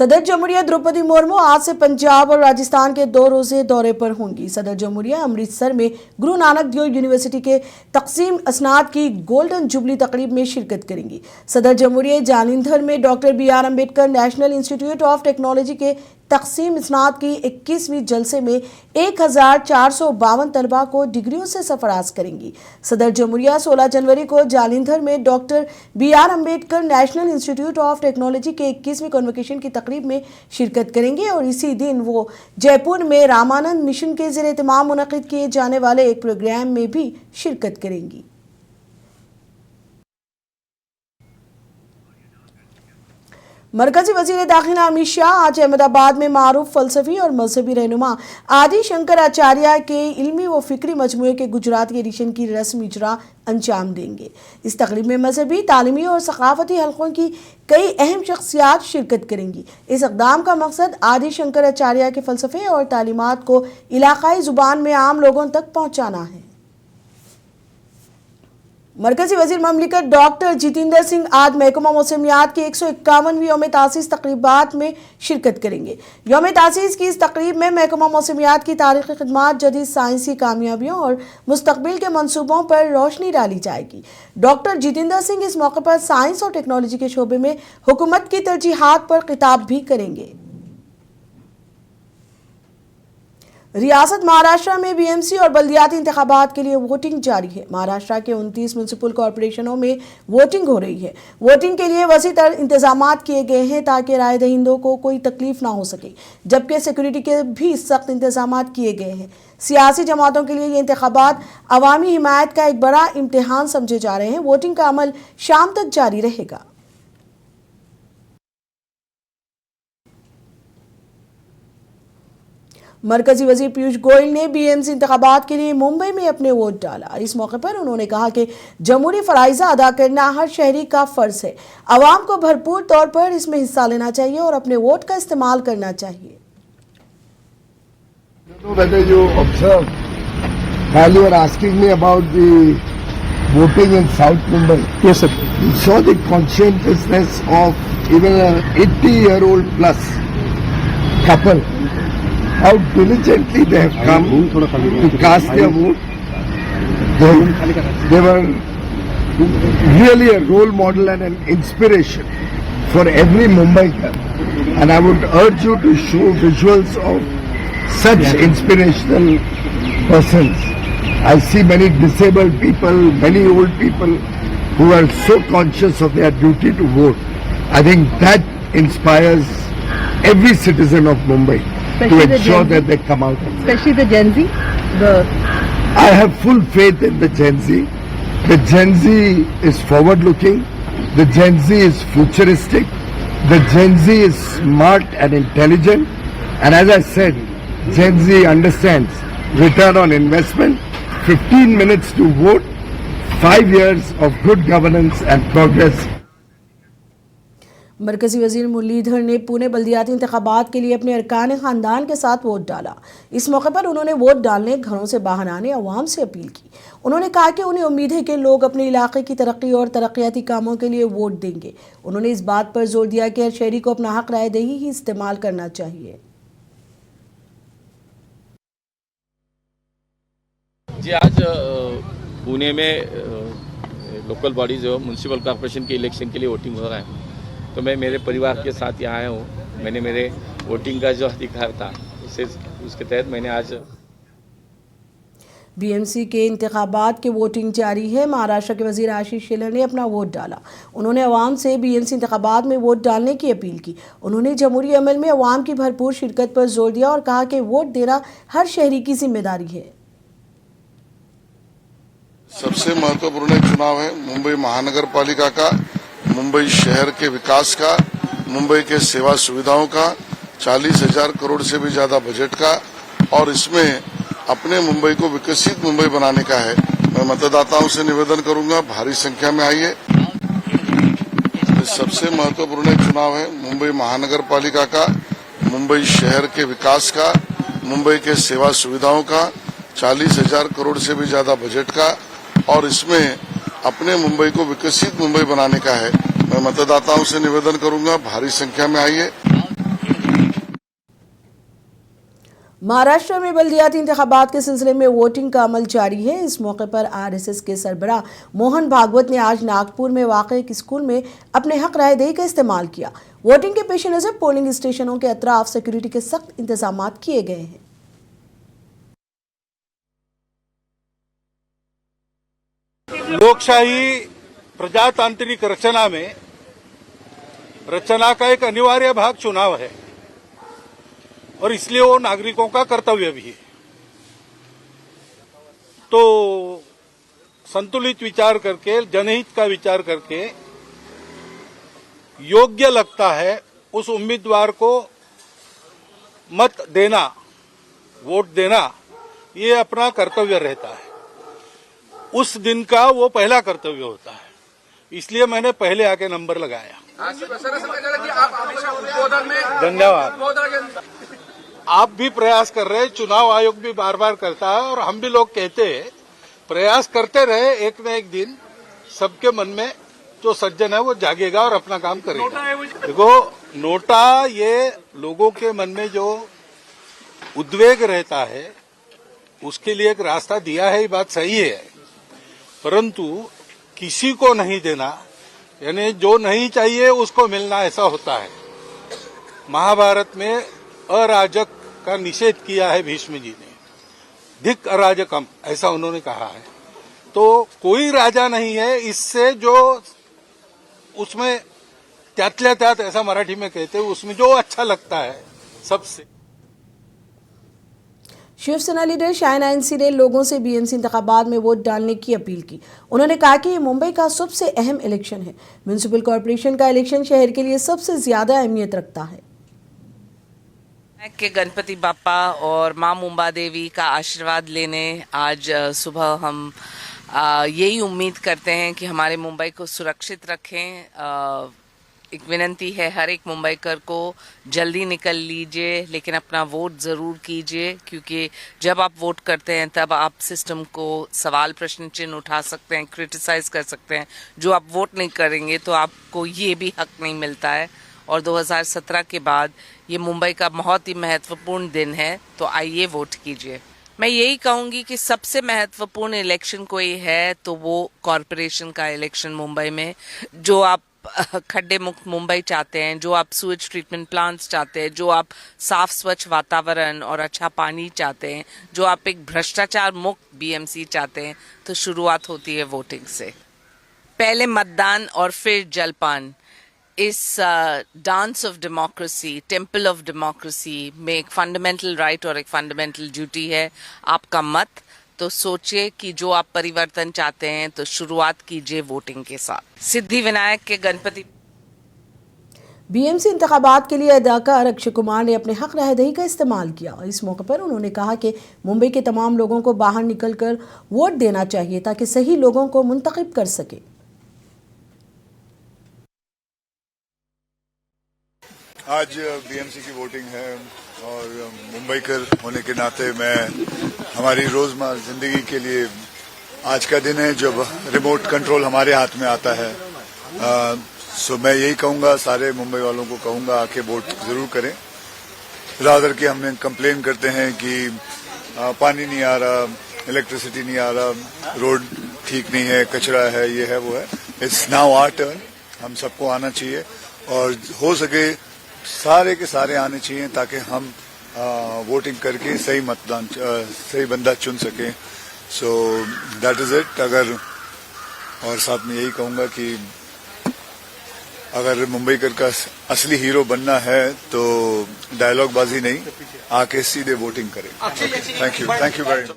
सदर जमहूरिया द्रौपदी मुर्मू आज से पंजाब और राजस्थान के 2 रोजे दौरे पर होंगी। सदर जमहूरिया अमृतसर में गुरु नानक देव यूनिवर्सिटी के तकसीम असनाद की गोल्डन जुबली तकरीब में शिरकत करेंगी। सदर जमहूरिया जालंधर में doctor BR Ambedkar national institute of technology के तकसीम असनाद की 21वीं जलसे में 1452 तलबा को डिग्रियों से सरफराज करेंगी। सदर जमहूरिया 16 जनवरी को जालंधर में doctor BR Ambedkar national institute of technology के 21वीं कन्वोकेशन की तकरीब में शिरकत करेंगे और इसी दिन वो जयपुर में रामानंद मिशन के ज़ेर एहतमाम मुनक़िद किए जाने वाले एक प्रोग्राम में भी शिरकत करेंगी। मरकजी वजीर दाखिला अमित शाह आज अहमदाबाद में मारूफ फलसफी और मजहबी रहनुमा आदि शंकराचार्य के इल्मी व फिक्री मजमूए के गुजराती एडिशन की रस्म इजरा अंजाम देंगे। इस तकरीब में मजहबी, तालीमी और सकाफती हलकों की कई अहम शख्सियात शिरकत करेंगी। इस इक़दाम का मकसद आदि शंकराचार्य के फलसफे और तालीमात को इलाकाई ज़ुबान में आम लोगों तक पहुँचाना है। मरकजी वजीर ममलिकत डॉक्टर जितेंद्र सिंह आज महकमा मौसमियात की 151वीं यौम तासीस तकरीबात में शिरकत करेंगे। यौम तासीस की इस तकरीब में महकमा मौसमियात की तारीखी खिदमात, जदीद साइंसी कामयाबियों और मुस्तकबिल के मंसूबों पर रोशनी डाली जाएगी। डॉक्टर जितेंद्र सिंह इस मौके पर साइंस और टेक्नोलॉजी के शोबे में हुकूमत की तरजीहात पर खिताब भी करेंगे। रियासत महाराष्ट्र में BMC और बल्दियाती इंतखाबात के लिए वोटिंग जारी है। महाराष्ट्र के 29 म्यूनसिपल कॉरपोरेशनों में वोटिंग हो रही है। वोटिंग के लिए वसी तर इंतजामात किए गए हैं ताकि राय दहिंदों को कोई तकलीफ ना हो सके, जबकि सिक्योरिटी के भी सख्त इंतजामात किए गए हैं। सियासी जमातों के लिए ये इंतखाबात अवामी हिमायत का एक बड़ा इम्तिहान समझे जा रहे हैं। वोटिंग का अमल शाम तक जारी रहेगा। मरकजी वजीर पीयूष गोयल ने BMC इंतखाबात के लिए मुंबई में अपने वोट डाला। इस मौके पर उन्होंने कहा कि जमहूरी फराइज़ा अदा करना हर शहरी का फ़र्ज है। आवाम को भरपूर तौर पर इसमें हिस्सा लेना चाहिए और अपने वोट का इस्तेमाल करना चाहिए। Whether you observe, while you are asking me about the voting in South Mumbai, yes sir, you saw the conscientiousness of even an 80-year-old plus couple. How diligently they have come to cast their vote. They were really a role model and an inspiration for every Mumbaiker. And I would urge you to show visuals of such inspirational persons. I see many disabled people, many old people who are so conscious of their duty to vote. I think that inspires every citizen of Mumbai to ensure that they come out. Especially the Gen Z? I have full faith in the Gen Z. The Gen Z is forward-looking. The Gen Z is futuristic. The Gen Z is smart and intelligent. And as I said, Gen Z understands return on investment, 15 minutes to vote, 5 years of good governance and progress. मरकजी वजीर मुरलीधर ने पुणे बल्दियाती इंतखाबात के लिए अपने अरकान ख़ानदान के साथ वोट डाला। इस मौके पर उन्होंने वोट डालने, घरों से बाहर आने अवाम से अपील की। उन्होंने कहा कि उन्हें उम्मीद है कि लोग अपने इलाके की तरक्की और तरक्याती कामों के लिए वोट देंगे। उन्होंने इस बात पर जोर दिया कि हर शहरी को अपना हक राय दही ही इस्तेमाल करना चाहिए। जी, आज पुणे में लोकल बॉडीज जो म्यूनसिपल कॉर्पोरेशन के इलेक्शन के लिए वोटिंग हो रहा है, तो मैं मेरे परिवार के साथ यहाँ आया हूँ। मैंने मेरे वोटिंग का जो अधिकार था उसके तहत मैंने आज BMC के इंतखाबात के वोटिंग जारी है। महाराष्ट्र के वजीर आशीष शेलर ने अपना वोट डाला। उन्होंने अवाम से BMC इंतखाबात में वोट डालने की अपील की। उन्होंने जमहूरी अमल में अवाम की भरपूर शिरकत पर जोर दिया और कहा कि वोट देना हर शहरी की जिम्मेदारी है। सबसे महत्वपूर्ण चुनाव है मुंबई महानगर पालिका का, मुंबई शहर के विकास का, मुंबई के सेवा सुविधाओं का, 40,000 करोड़ से भी ज्यादा बजट का, और इसमें अपने मुंबई को विकसित मुंबई बनाने का है। मैं मतदाताओं से निवेदन करूंगा, भारी संख्या में आइए। सबसे महत्वपूर्ण चुनाव है मुंबई महानगर पालिका का, मुंबई शहर के विकास का, मुंबई के सेवा सुविधाओं का, 40,000 करोड़ से भी ज्यादा बजट का, और इसमें अपने मुंबई को विकसित मुंबई बनाने का है। मैं मतदाताओं से निवेदन करूंगा, भारी संख्या में आइए। महाराष्ट्र में बल्दियाती इंतखाबात के सिलसिले में वोटिंग का अमल जारी है। इस मौके पर आरएसएस के सरबराह मोहन भागवत ने आज नागपुर में वाक़ एक स्कूल में अपने हक राय दही का इस्तेमाल किया। वोटिंग के पेश नज़र पोलिंग स्टेशनों के अतराफ सिक्योरिटी के सख्त इंतजाम किए गए हैं। लोकशाही प्रजातांत्रिक रचना का एक अनिवार्य भाग चुनाव है और इसलिए वो नागरिकों का कर्तव्य भी है। तो संतुलित विचार करके, जनहित का विचार करके योग्य लगता है उस उम्मीदवार को मत देना, वोट देना, ये अपना कर्तव्य रहता है। उस दिन का वो पहला कर्तव्य होता है, इसलिए मैंने पहले आके नंबर लगाया। धन्यवाद। आप भी प्रयास कर रहे हैं, चुनाव आयोग भी बार बार करता है और हम भी लोग कहते हैं प्रयास करते रहे, एक न एक दिन सबके मन में जो सज्जन है वो जागेगा और अपना काम करेगा। देखो, नोटा ये लोगों के मन में जो उद्वेग रहता है उसके लिए एक रास्ता दिया है, ये बात सही है, परंतु किसी को नहीं देना, यानी जो नहीं चाहिए उसको मिलना, ऐसा होता है। महाभारत में अराजक का निषेध किया है भीष्म जी ने, धिक अराजकम, ऐसा उन्होंने कहा है। तो कोई राजा नहीं है इससे जो उसमें त्यातल्या त्यात, ऐसा मराठी में कहते हैं, उसमें जो अच्छा लगता है सबसे। शिवसेना लीडर शायना एनसी ने लोगों से बीएमसी इंतखाबात में वोट डालने की अपील की। उन्होंने कहा कि ये मुंबई का सबसे अहम इलेक्शन है। म्युनिसिपल कॉरपोरेशन का इलेक्शन शहर के लिए सबसे ज्यादा अहमियत रखता है। के गणपति बाप्पा और मां मुंबा देवी का आशीर्वाद लेने आज सुबह हम यही उम्मीद करते हैं कि हमारे मुंबई को सुरक्षित रखें। एक विनती है हर एक मुंबईकर को, जल्दी निकल लीजिए लेकिन अपना वोट ज़रूर कीजिए, क्योंकि जब आप वोट करते हैं तब आप सिस्टम को सवाल प्रश्न चिन्ह उठा सकते हैं, क्रिटिसाइज कर सकते हैं। जो आप वोट नहीं करेंगे तो आपको ये भी हक नहीं मिलता है। और 2017 के बाद ये मुंबई का बहुत ही महत्वपूर्ण दिन है, तो आइए वोट कीजिए। मैं यही कहूँगी कि सबसे महत्वपूर्ण इलेक्शन कोई है तो वो कॉरपोरेशन का इलेक्शन मुंबई में। जो आप खड्डे मुक्त मुंबई चाहते हैं, जो आप सूएज ट्रीटमेंट प्लांट्स चाहते हैं, जो आप साफ स्वच्छ वातावरण और अच्छा पानी चाहते हैं, जो आप एक भ्रष्टाचार मुक्त बीएमसी चाहते हैं, तो शुरुआत होती है वोटिंग से। पहले मतदान और फिर जलपान। इस dance of democracy, temple of democracy में एक फंडामेंटल राइट और एक फंडामेंटल ड्यूटी है आपका मत। तो सोचिए कि जो आप परिवर्तन चाहते हैं तो शुरुआत कीजिए वोटिंग के साथ। सिद्धि विनायक के गणपति। बीएमसी इंतखाबात के लिए अदाकार अक्षय कुमार ने अपने हक राय दही का इस्तेमाल किया। इस मौके पर उन्होंने कहा कि मुंबई के तमाम लोगों को बाहर निकलकर वोट देना चाहिए ताकि सही लोगों को मुंतखब कर सके। आज बीएमसी की वोटिंग है और मुंबईकर होने के नाते मैं हमारी रोजमर्रा जिंदगी के लिए आज का दिन है जब रिमोट कंट्रोल हमारे हाथ में आता है। सो मैं यही कहूंगा, सारे मुंबई वालों को कहूंगा आके वोट जरूर करें। रादर कि हमने कंप्लेन करते हैं कि पानी नहीं आ रहा, इलेक्ट्रिसिटी नहीं आ रहा, रोड ठीक नहीं है, कचरा है, ये है वो है। इट्स नाउ आवर टर्न, हम सबको आना चाहिए और हो सके सारे के सारे आने चाहिए ताकि हम वोटिंग करके सही मतदान, सही बंदा चुन सकें। So that is it. अगर और साथ में यही कहूंगा कि अगर मुंबईकर का असली हीरो बनना है तो डायलॉग बाजी नहीं, आके सीधे वोटिंग करें। Thank you very much.